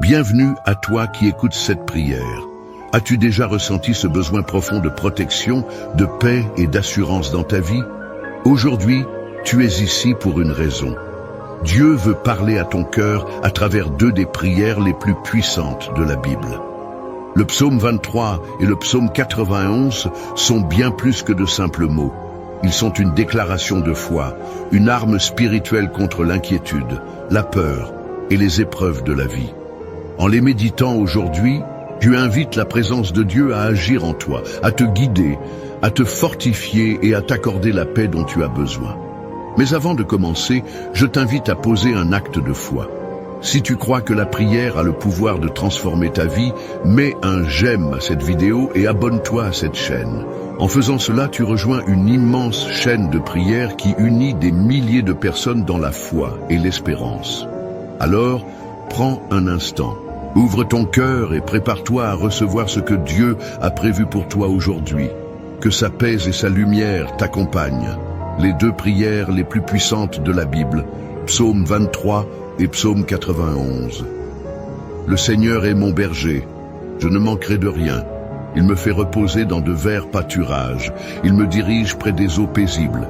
Bienvenue à toi qui écoutes cette prière. As-tu déjà ressenti ce besoin profond de protection, de paix et d'assurance dans ta vie? Aujourd'hui, tu es ici pour une raison. Dieu veut parler à ton cœur à travers deux des prières les plus puissantes de la Bible. Le psaume 23 et le psaume 91 sont bien plus que de simples mots. Ils sont une déclaration de foi, une arme spirituelle contre l'inquiétude, la peur et les épreuves de la vie. En les méditant aujourd'hui, tu invites la présence de Dieu à agir en toi, à te guider, à te fortifier et à t'accorder la paix dont tu as besoin. Mais avant de commencer, je t'invite à poser un acte de foi. Si tu crois que la prière a le pouvoir de transformer ta vie, mets un j'aime à cette vidéo et abonne-toi à cette chaîne. En faisant cela, tu rejoins une immense chaîne de prières qui unit des milliers de personnes dans la foi et l'espérance. Alors, prends un instant. Ouvre ton cœur et prépare-toi à recevoir ce que Dieu a prévu pour toi aujourd'hui. Que sa paix et sa lumière t'accompagnent. Les deux prières les plus puissantes de la Bible, psaume 23 et psaume 91. Le Seigneur est mon berger, je ne manquerai de rien. Il me fait reposer dans de verts pâturages, il me dirige près des eaux paisibles.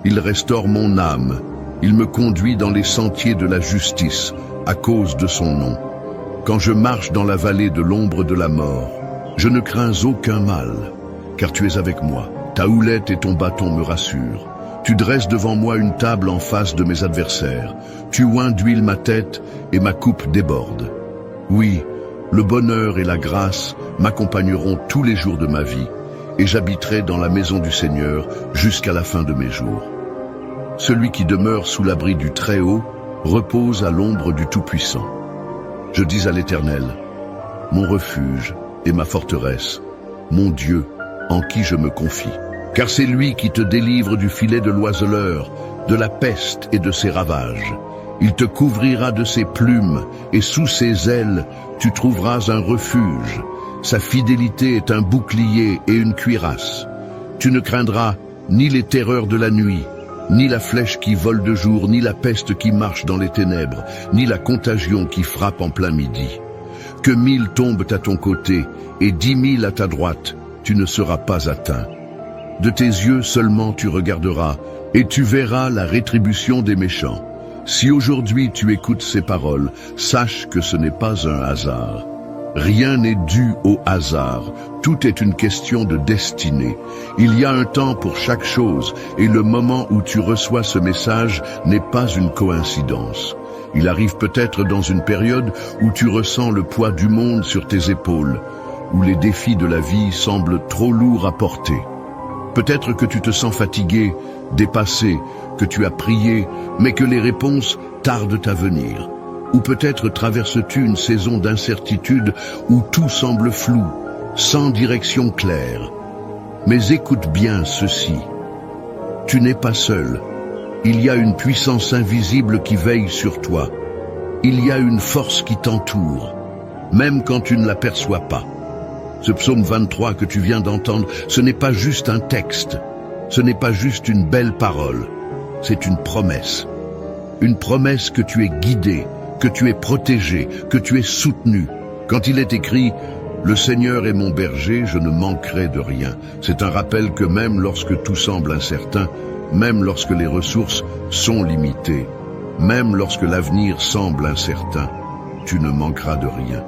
Il restaure mon âme, il me conduit dans les sentiers de la justice, à cause de son nom. Quand je marche dans la vallée de l'ombre de la mort, je ne crains aucun mal, car tu es avec moi. Ta houlette et ton bâton me rassurent. Tu dresses devant moi une table en face de mes adversaires. Tu oins d'huile ma tête et ma coupe déborde. Oui, le bonheur et la grâce m'accompagneront tous les jours de ma vie, et j'habiterai dans la maison du Seigneur jusqu'à la fin de mes jours. Celui qui demeure sous l'abri du Très-Haut repose à l'ombre du Tout-Puissant. Je dis à l'Éternel, mon refuge et ma forteresse, mon Dieu en qui je me confie. Car c'est lui qui te délivre du filet de l'oiseleur, de la peste et de ses ravages. Il te couvrira de ses plumes, et sous ses ailes, tu trouveras un refuge. Sa fidélité est un bouclier et une cuirasse. Tu ne craindras ni les terreurs de la nuit, ni la flèche qui vole de jour, ni la peste qui marche dans les ténèbres, ni la contagion qui frappe en plein midi. Que 1000 tombent à ton côté, et 10 000 à ta droite, tu ne seras pas atteint. De tes yeux seulement tu regarderas, et tu verras la rétribution des méchants. Si aujourd'hui tu écoutes ces paroles, sache que ce n'est pas un hasard. Rien n'est dû au hasard, tout est une question de destinée. Il y a un temps pour chaque chose, et le moment où tu reçois ce message n'est pas une coïncidence. Il arrive peut-être dans une période où tu ressens le poids du monde sur tes épaules, où les défis de la vie semblent trop lourds à porter. Peut-être que tu te sens fatigué, dépassé, que tu as prié, mais que les réponses tardent à venir. Ou peut-être traverses-tu une saison d'incertitude où tout semble flou, sans direction claire. Mais écoute bien ceci. Tu n'es pas seul. Il y a une puissance invisible qui veille sur toi. Il y a une force qui t'entoure, même quand tu ne l'aperçois pas. Ce psaume 23 que tu viens d'entendre, ce n'est pas juste un texte, ce n'est pas juste une belle parole, c'est une promesse. Une promesse que tu es guidé, que tu es protégé, que tu es soutenu. Quand il est écrit « Le Seigneur est mon berger, je ne manquerai de rien », c'est un rappel que même lorsque tout semble incertain, même lorsque les ressources sont limitées, même lorsque l'avenir semble incertain, tu ne manqueras de rien.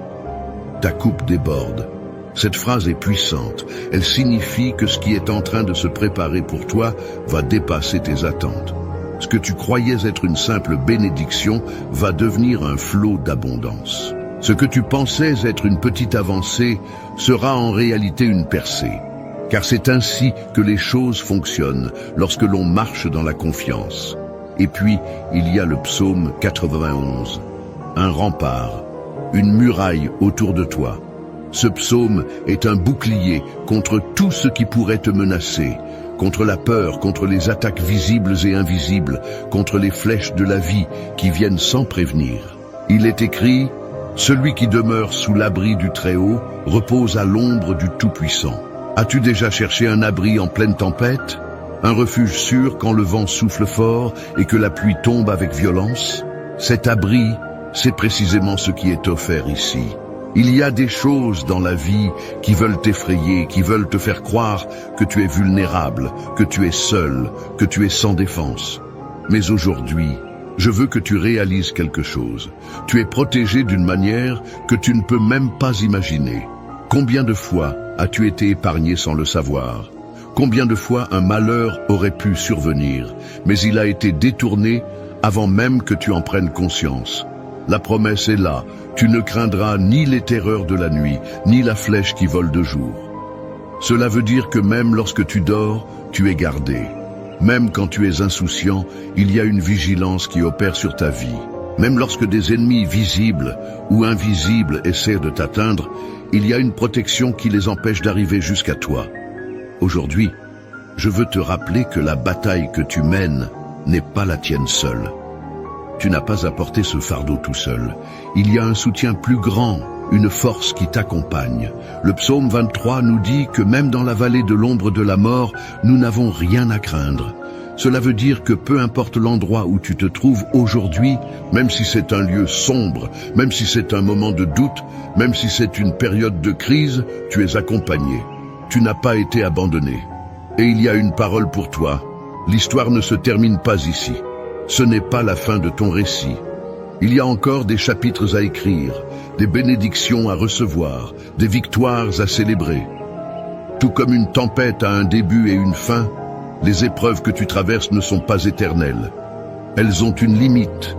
Ta coupe déborde. Cette phrase est puissante. Elle signifie que ce qui est en train de se préparer pour toi va dépasser tes attentes. Ce que tu croyais être une simple bénédiction va devenir un flot d'abondance. Ce que tu pensais être une petite avancée sera en réalité une percée. Car c'est ainsi que les choses fonctionnent lorsque l'on marche dans la confiance. Et puis, il y a le psaume 91. Un rempart, une muraille autour de toi. Ce psaume est un bouclier contre tout ce qui pourrait te menacer, contre la peur, contre les attaques visibles et invisibles, contre les flèches de la vie qui viennent sans prévenir. Il est écrit « Celui qui demeure sous l'abri du Très-Haut repose à l'ombre du Tout-Puissant ». As-tu déjà cherché un abri en pleine tempête? Un refuge sûr quand le vent souffle fort et que la pluie tombe avec violence? Cet abri, C'est précisément ce qui est offert ici. Il y a des choses dans la vie qui veulent t'effrayer, qui veulent te faire croire que tu es vulnérable, que tu es seul, que tu es sans défense. Mais aujourd'hui, je veux que tu réalises quelque chose. Tu es protégé d'une manière que tu ne peux même pas imaginer. Combien de fois as-tu été épargné sans le savoir? Combien de fois un malheur aurait pu survenir, mais il a été détourné avant même que tu en prennes conscience? La promesse est là, tu ne craindras ni les terreurs de la nuit, ni la flèche qui vole de jour. Cela veut dire que même lorsque tu dors, tu es gardé. Même quand tu es insouciant, il y a une vigilance qui opère sur ta vie. Même lorsque des ennemis visibles ou invisibles essaient de t'atteindre, il y a une protection qui les empêche d'arriver jusqu'à toi. Aujourd'hui, je veux te rappeler que la bataille que tu mènes n'est pas la tienne seule. Tu n'as pas à porter ce fardeau tout seul. Il y a un soutien plus grand, une force qui t'accompagne. Le psaume 23 nous dit que même dans la vallée de l'ombre de la mort, nous n'avons rien à craindre. Cela veut dire que peu importe l'endroit où tu te trouves aujourd'hui, même si c'est un lieu sombre, même si c'est un moment de doute, même si c'est une période de crise, tu es accompagné. Tu n'as pas été abandonné. Et il y a une parole pour toi. L'histoire ne se termine pas ici. Ce n'est pas la fin de ton récit. Il y a encore des chapitres à écrire, des bénédictions à recevoir, des victoires à célébrer. Tout comme une tempête a un début et une fin, les épreuves que tu traverses ne sont pas éternelles. Elles ont une limite.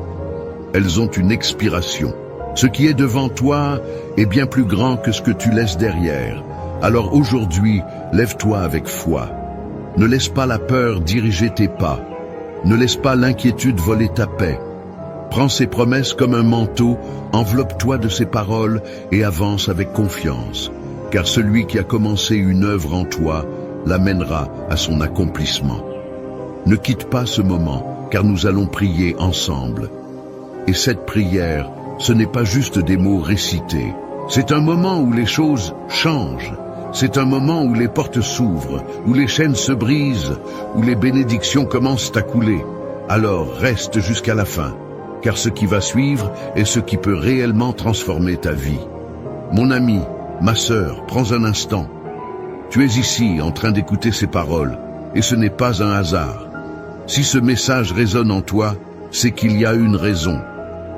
Elles ont une expiration. Ce qui est devant toi est bien plus grand que ce que tu laisses derrière. Alors aujourd'hui, lève-toi avec foi. Ne laisse pas la peur diriger tes pas. Ne laisse pas l'inquiétude voler ta paix. Prends ces promesses comme un manteau, enveloppe-toi de ces paroles et avance avec confiance. Car celui qui a commencé une œuvre en toi l'amènera à son accomplissement. Ne quitte pas ce moment, car nous allons prier ensemble. Et cette prière, ce n'est pas juste des mots récités. C'est un moment où les choses changent. C'est un moment où les portes s'ouvrent, où les chaînes se brisent, où les bénédictions commencent à couler. Alors reste jusqu'à la fin, car ce qui va suivre est ce qui peut réellement transformer ta vie. Mon ami, ma sœur, prends un instant. Tu es ici en train d'écouter ces paroles, et ce n'est pas un hasard. Si ce message résonne en toi, c'est qu'il y a une raison.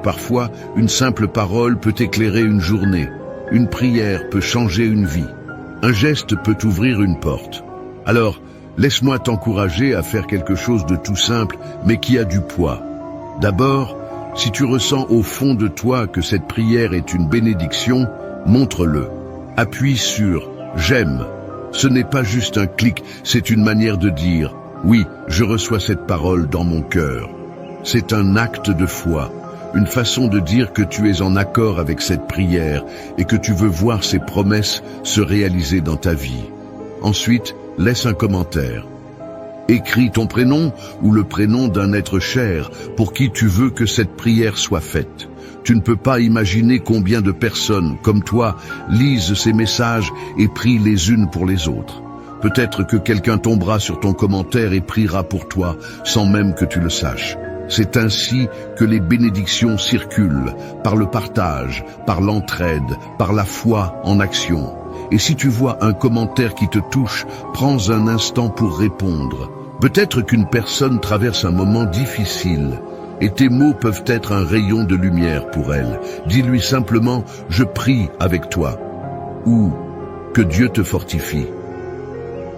Parfois, une simple parole peut éclairer une journée. Une prière peut changer une vie. Un geste peut ouvrir une porte. Alors, laisse-moi t'encourager à faire quelque chose de tout simple, mais qui a du poids. D'abord, si tu ressens au fond de toi que cette prière est une bénédiction, montre-le. Appuie sur « J'aime ». Ce n'est pas juste un clic, c'est une manière de dire « Oui, je reçois cette parole dans mon cœur ». C'est un acte de foi. Une façon de dire que tu es en accord avec cette prière et que tu veux voir ces promesses se réaliser dans ta vie. Ensuite, laisse un commentaire. Écris ton prénom ou le prénom d'un être cher pour qui tu veux que cette prière soit faite. Tu ne peux pas imaginer combien de personnes, comme toi, lisent ces messages et prient les unes pour les autres. Peut-être que quelqu'un tombera sur ton commentaire et priera pour toi sans même que tu le saches. C'est ainsi que les bénédictions circulent, par le partage, par l'entraide, par la foi en action. Et si tu vois un commentaire qui te touche, prends un instant pour répondre. Peut-être qu'une personne traverse un moment difficile, et tes mots peuvent être un rayon de lumière pour elle. Dis-lui simplement « Je prie avec toi » ou « Que Dieu te fortifie ».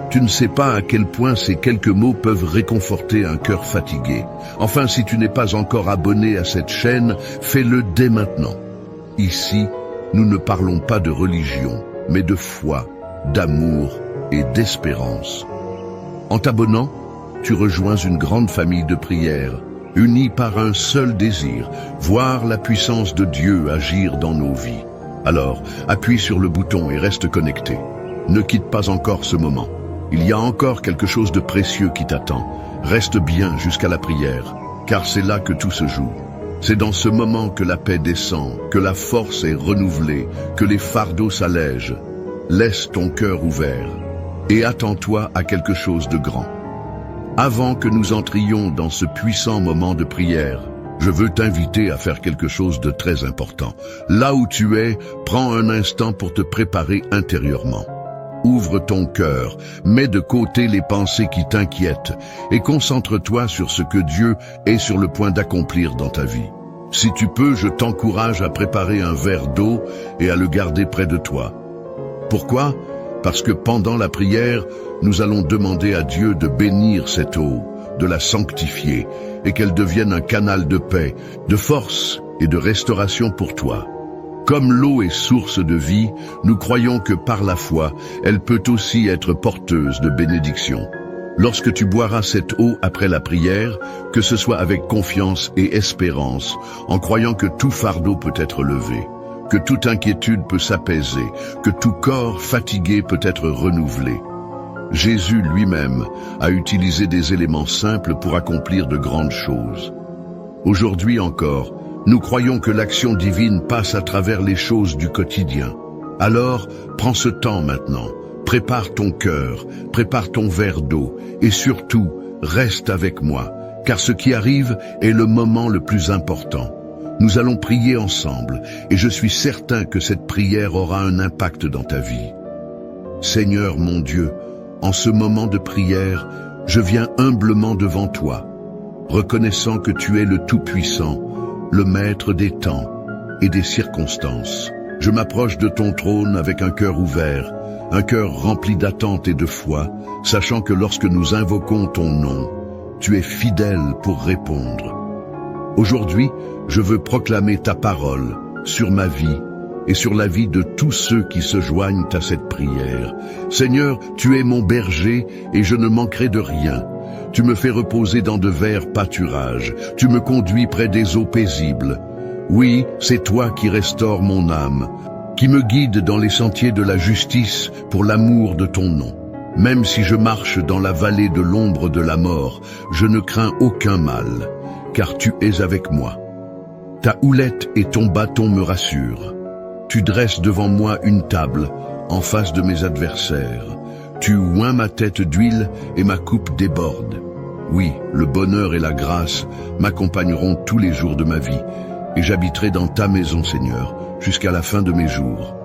Tu ne sais pas à quel point ces quelques mots peuvent réconforter un cœur fatigué. Enfin, si tu n'es pas encore abonné à cette chaîne, fais-le dès maintenant. Ici, nous ne parlons pas de religion, mais de foi, d'amour et d'espérance. En t'abonnant, tu rejoins une grande famille de prières, unie par un seul désir, voir la puissance de Dieu agir dans nos vies. Alors, appuie sur le bouton et reste connecté. Ne quitte pas encore ce moment. Il y a encore quelque chose de précieux qui t'attend. Reste bien jusqu'à la prière, car c'est là que tout se joue. C'est dans ce moment que la paix descend, que la force est renouvelée, que les fardeaux s'allègent. Laisse ton cœur ouvert et attends-toi à quelque chose de grand. Avant que nous entrions dans ce puissant moment de prière, je veux t'inviter à faire quelque chose de très important. Là où tu es, prends un instant pour te préparer intérieurement. Ouvre ton cœur, mets de côté les pensées qui t'inquiètent et concentre-toi sur ce que Dieu est sur le point d'accomplir dans ta vie. Si tu peux, je t'encourage à préparer un verre d'eau et à le garder près de toi. Pourquoi? Parce que pendant la prière, nous allons demander à Dieu de bénir cette eau, de la sanctifier et qu'elle devienne un canal de paix, de force et de restauration pour toi. Comme l'eau est source de vie, nous croyons que par la foi, elle peut aussi être porteuse de bénédiction. Lorsque tu boiras cette eau après la prière, que ce soit avec confiance et espérance, en croyant que tout fardeau peut être levé, que toute inquiétude peut s'apaiser, que tout corps fatigué peut être renouvelé. Jésus lui-même a utilisé des éléments simples pour accomplir de grandes choses. Aujourd'hui encore, nous croyons que l'action divine passe à travers les choses du quotidien. Alors, prends ce temps maintenant, prépare ton cœur, prépare ton verre d'eau et surtout, reste avec moi, car ce qui arrive est le moment le plus important. Nous allons prier ensemble et je suis certain que cette prière aura un impact dans ta vie. Seigneur mon Dieu, en ce moment de prière, je viens humblement devant toi, reconnaissant que tu es le Tout-Puissant, le Maître des temps et des circonstances. Je m'approche de ton trône avec un cœur ouvert, un cœur rempli d'attente et de foi, sachant que lorsque nous invoquons ton nom, tu es fidèle pour répondre. Aujourd'hui, je veux proclamer ta parole sur ma vie et sur la vie de tous ceux qui se joignent à cette prière. Seigneur, tu es mon berger et je ne manquerai de rien. Tu me fais reposer dans de verts pâturages. Tu me conduis près des eaux paisibles. Oui, c'est toi qui restaures mon âme, qui me guide dans les sentiers de la justice pour l'amour de ton nom. Même si je marche dans la vallée de l'ombre de la mort, je ne crains aucun mal, car tu es avec moi. Ta houlette et ton bâton me rassurent. Tu dresses devant moi une table en face de mes adversaires. Tu oins ma tête d'huile et ma coupe déborde. Oui, le bonheur et la grâce m'accompagneront tous les jours de ma vie, et j'habiterai dans ta maison, Seigneur, jusqu'à la fin de mes jours.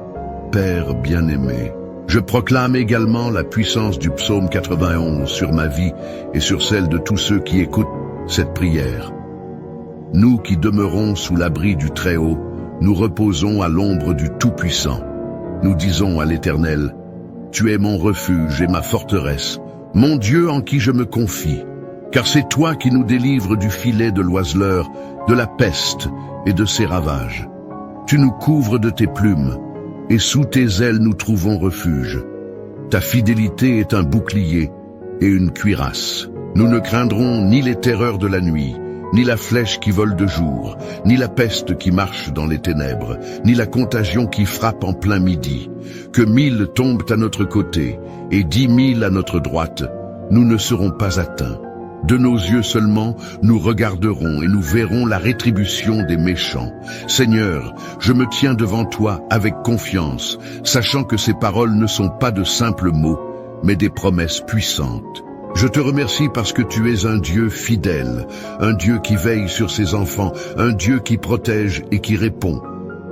Père bien-aimé, je proclame également la puissance du psaume 91 sur ma vie et sur celle de tous ceux qui écoutent cette prière. Nous qui demeurons sous l'abri du Très-Haut, nous reposons à l'ombre du Tout-Puissant. Nous disons à l'Éternel, « Tu es mon refuge et ma forteresse, mon Dieu en qui je me confie, car c'est toi qui nous délivres du filet de l'oiseleur, de la peste et de ses ravages. Tu nous couvres de tes plumes, et sous tes ailes nous trouvons refuge. Ta fidélité est un bouclier et une cuirasse. Nous ne craindrons ni les terreurs de la nuit, ni la flèche qui vole de jour, ni la peste qui marche dans les ténèbres, ni la contagion qui frappe en plein midi. Que 1000 tombent à notre côté et 10 000 à notre droite, nous ne serons pas atteints. De nos yeux seulement, nous regarderons et nous verrons la rétribution des méchants. Seigneur, je me tiens devant toi avec confiance, sachant que ces paroles ne sont pas de simples mots, mais des promesses puissantes. Je te remercie parce que tu es un Dieu fidèle, un Dieu qui veille sur ses enfants, un Dieu qui protège et qui répond.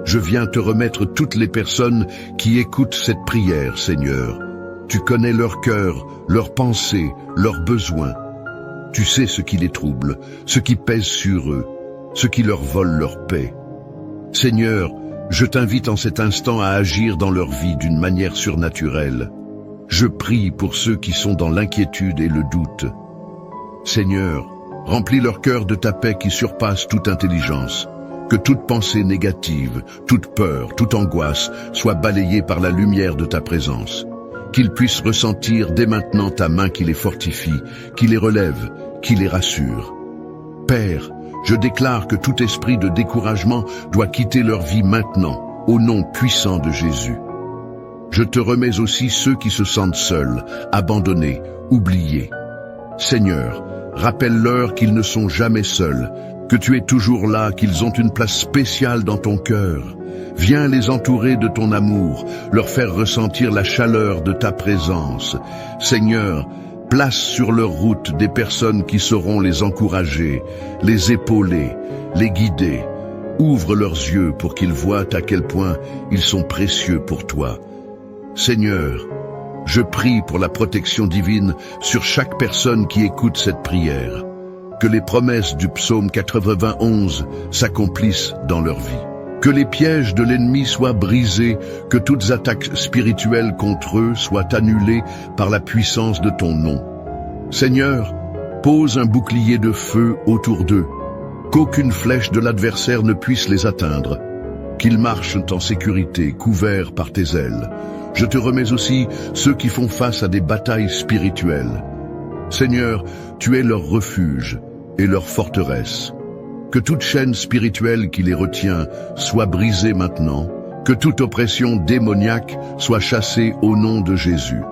Je viens te remettre toutes les personnes qui écoutent cette prière, Seigneur. Tu connais leur cœur, leurs pensées, leurs besoins. Tu sais ce qui les trouble, ce qui pèse sur eux, ce qui leur vole leur paix. Seigneur, je t'invite en cet instant à agir dans leur vie d'une manière surnaturelle. Je prie pour ceux qui sont dans l'inquiétude et le doute. Seigneur, remplis leur cœur de ta paix qui surpasse toute intelligence. Que toute pensée négative, toute peur, toute angoisse soit balayée par la lumière de ta présence. Qu'ils puissent ressentir dès maintenant ta main qui les fortifie, qui les relève, qui les rassure. Père, je déclare que tout esprit de découragement doit quitter leur vie maintenant, au nom puissant de Jésus. Je te remets aussi ceux qui se sentent seuls, abandonnés, oubliés. Seigneur, rappelle-leur qu'ils ne sont jamais seuls, que tu es toujours là, qu'ils ont une place spéciale dans ton cœur. Viens les entourer de ton amour, leur faire ressentir la chaleur de ta présence. Seigneur, Place sur leur route des personnes qui sauront les encourager, les épauler, les guider. Ouvre leurs yeux pour qu'ils voient à quel point ils sont précieux pour toi. Seigneur, je prie pour la protection divine sur chaque personne qui écoute cette prière. Que les promesses du psaume 91 s'accomplissent dans leur vie. Que les pièges de l'ennemi soient brisés, que toutes attaques spirituelles contre eux soient annulées par la puissance de ton nom. Seigneur, pose un bouclier de feu autour d'eux, qu'aucune flèche de l'adversaire ne puisse les atteindre, qu'ils marchent en sécurité, couverts par tes ailes. Je te remets aussi ceux qui font face à des batailles spirituelles. Seigneur, tu es leur refuge et leur forteresse. Que toute chaîne spirituelle qui les retient soit brisée maintenant, que toute oppression démoniaque soit chassée au nom de Jésus.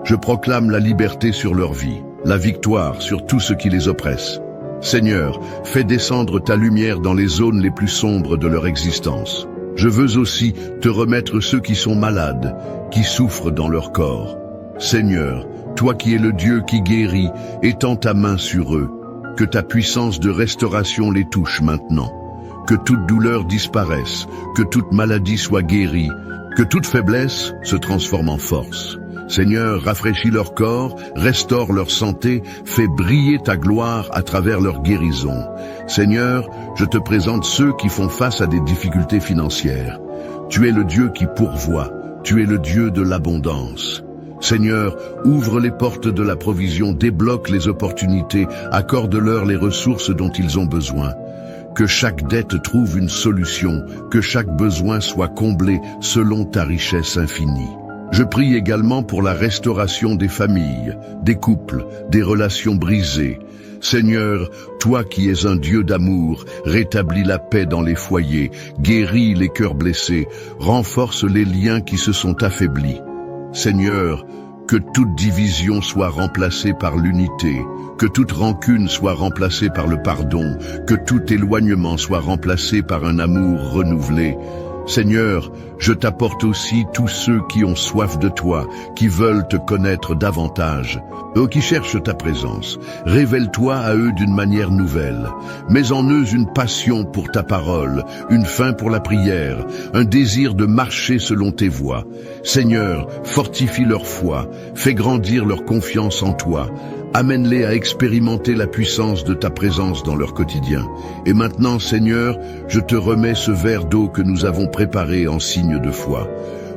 Je proclame la liberté sur leur vie, la victoire sur tout ce qui les oppresse. Seigneur, fais descendre ta lumière dans les zones les plus sombres de leur existence. Je veux aussi te remettre ceux qui sont malades, qui souffrent dans leur corps. Seigneur, toi qui es le Dieu qui guérit, étends ta main sur eux. Que ta puissance de restauration les touche maintenant. Que toute douleur disparaisse, que toute maladie soit guérie, que toute faiblesse se transforme en force. Seigneur, rafraîchis leur corps, restaure leur santé, fais briller ta gloire à travers leur guérison. Seigneur, je te présente ceux qui font face à des difficultés financières. Tu es le Dieu qui pourvoit, tu es le Dieu de l'abondance. Seigneur, ouvre les portes de la provision, débloque les opportunités, accorde-leur les ressources dont ils ont besoin. Que chaque dette trouve une solution, que chaque besoin soit comblé selon ta richesse infinie. Je prie également pour la restauration des familles, des couples, des relations brisées. Seigneur, toi qui es un Dieu d'amour, rétablis la paix dans les foyers, guéris les cœurs blessés, renforce les liens qui se sont affaiblis. Seigneur, que toute division soit remplacée par l'unité, que toute rancune soit remplacée par le pardon, que tout éloignement soit remplacé par un amour renouvelé. Seigneur, je t'apporte aussi tous ceux qui ont soif de toi, qui veulent te connaître davantage, eux qui cherchent ta présence. Révèle-toi à eux d'une manière nouvelle. Mets en eux une passion pour ta parole, une faim pour la prière, un désir de marcher selon tes voies. Seigneur, fortifie leur foi, fais grandir leur confiance en toi. Amène-les à expérimenter la puissance de ta présence dans leur quotidien. Et maintenant, Seigneur, je te remets ce verre d'eau que nous avons préparé en signe de foi.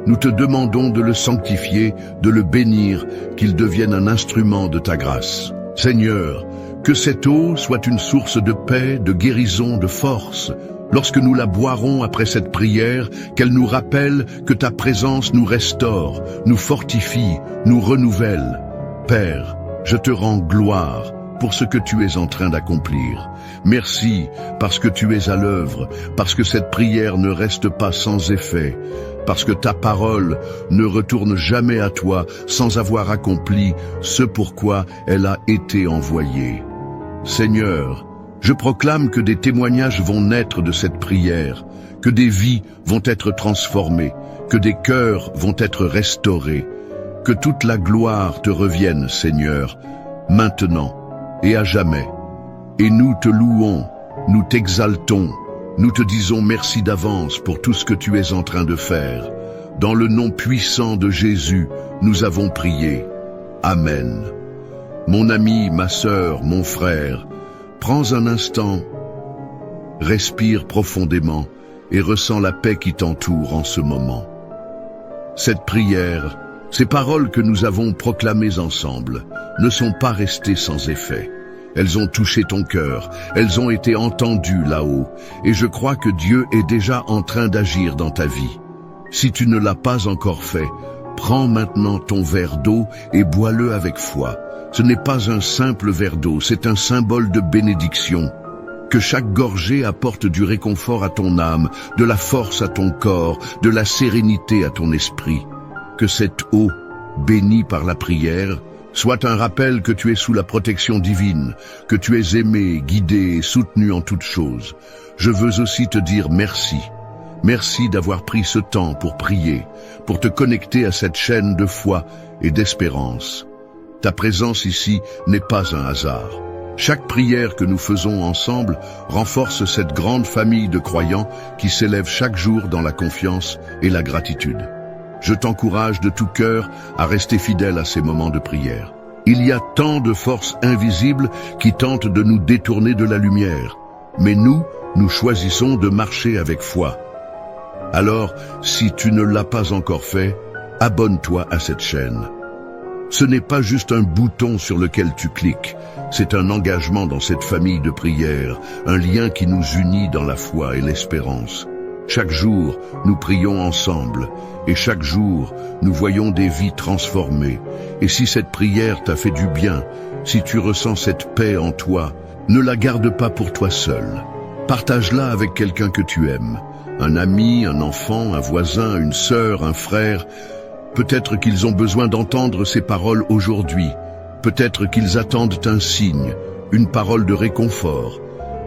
Nous te demandons de le sanctifier, de le bénir, qu'il devienne un instrument de ta grâce. Seigneur, que cette eau soit une source de paix, de guérison, de force. Lorsque nous la boirons après cette prière, qu'elle nous rappelle que ta présence nous restaure, nous fortifie, nous renouvelle. Père, je te rends gloire pour ce que tu es en train d'accomplir. Merci parce que tu es à l'œuvre, parce que cette prière ne reste pas sans effet, parce que ta parole ne retourne jamais à toi sans avoir accompli ce pourquoi elle a été envoyée. Seigneur, je proclame que des témoignages vont naître de cette prière, que des vies vont être transformées, que des cœurs vont être restaurés. Que toute la gloire te revienne, Seigneur, maintenant et à jamais. Et nous te louons, nous t'exaltons, nous te disons merci d'avance pour tout ce que tu es en train de faire. Dans le nom puissant de Jésus, nous avons prié. Amen. Mon ami, ma sœur, mon frère, prends un instant, respire profondément et ressens la paix qui t'entoure en ce moment. Cette prière, ces paroles que nous avons proclamées ensemble ne sont pas restées sans effet. Elles ont touché ton cœur, elles ont été entendues là-haut, et je crois que Dieu est déjà en train d'agir dans ta vie. Si tu ne l'as pas encore fait, prends maintenant ton verre d'eau et bois-le avec foi. Ce n'est pas un simple verre d'eau, c'est un symbole de bénédiction. Que chaque gorgée apporte du réconfort à ton âme, de la force à ton corps, de la sérénité à ton esprit. Que cette eau, bénie par la prière, soit un rappel que tu es sous la protection divine, que tu es aimé, guidé et soutenu en toutes choses. Je veux aussi te dire merci. Merci d'avoir pris ce temps pour prier, pour te connecter à cette chaîne de foi et d'espérance. Ta présence ici n'est pas un hasard. Chaque prière que nous faisons ensemble renforce cette grande famille de croyants qui s'élèvent chaque jour dans la confiance et la gratitude. Je t'encourage de tout cœur à rester fidèle à ces moments de prière. Il y a tant de forces invisibles qui tentent de nous détourner de la lumière, mais nous choisissons de marcher avec foi. Alors, si tu ne l'as pas encore fait, abonne-toi à cette chaîne. Ce n'est pas juste un bouton sur lequel tu cliques, c'est un engagement dans cette famille de prière, un lien qui nous unit dans la foi et l'espérance. Chaque jour, nous prions ensemble, et chaque jour, nous voyons des vies transformées. Et si cette prière t'a fait du bien, si tu ressens cette paix en toi, ne la garde pas pour toi seul. Partage-la avec quelqu'un que tu aimes, un ami, un enfant, un voisin, une sœur, un frère. Peut-être qu'ils ont besoin d'entendre ces paroles aujourd'hui. Peut-être qu'ils attendent un signe, une parole de réconfort.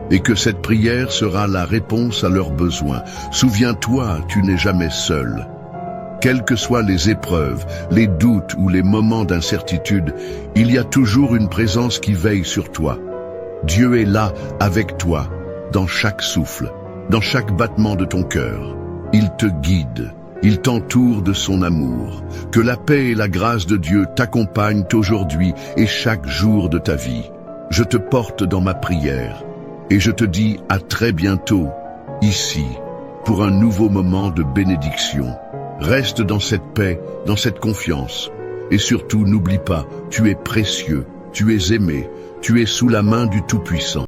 Et que cette prière sera la réponse à leurs besoins. Souviens-toi, tu n'es jamais seul. Quelles que soient les épreuves, les doutes ou les moments d'incertitude, il y a toujours une présence qui veille sur toi. Dieu est là avec toi, dans chaque souffle, dans chaque battement de ton cœur. Il te guide. Il t'entoure de son amour. Que la paix et la grâce de Dieu t'accompagnent aujourd'hui et chaque jour de ta vie. Je te porte dans ma prière et je te dis à très bientôt, ici, pour un nouveau moment de bénédiction. Reste dans cette paix, dans cette confiance. Et surtout, n'oublie pas, tu es précieux, tu es aimé, tu es sous la main du Tout-Puissant.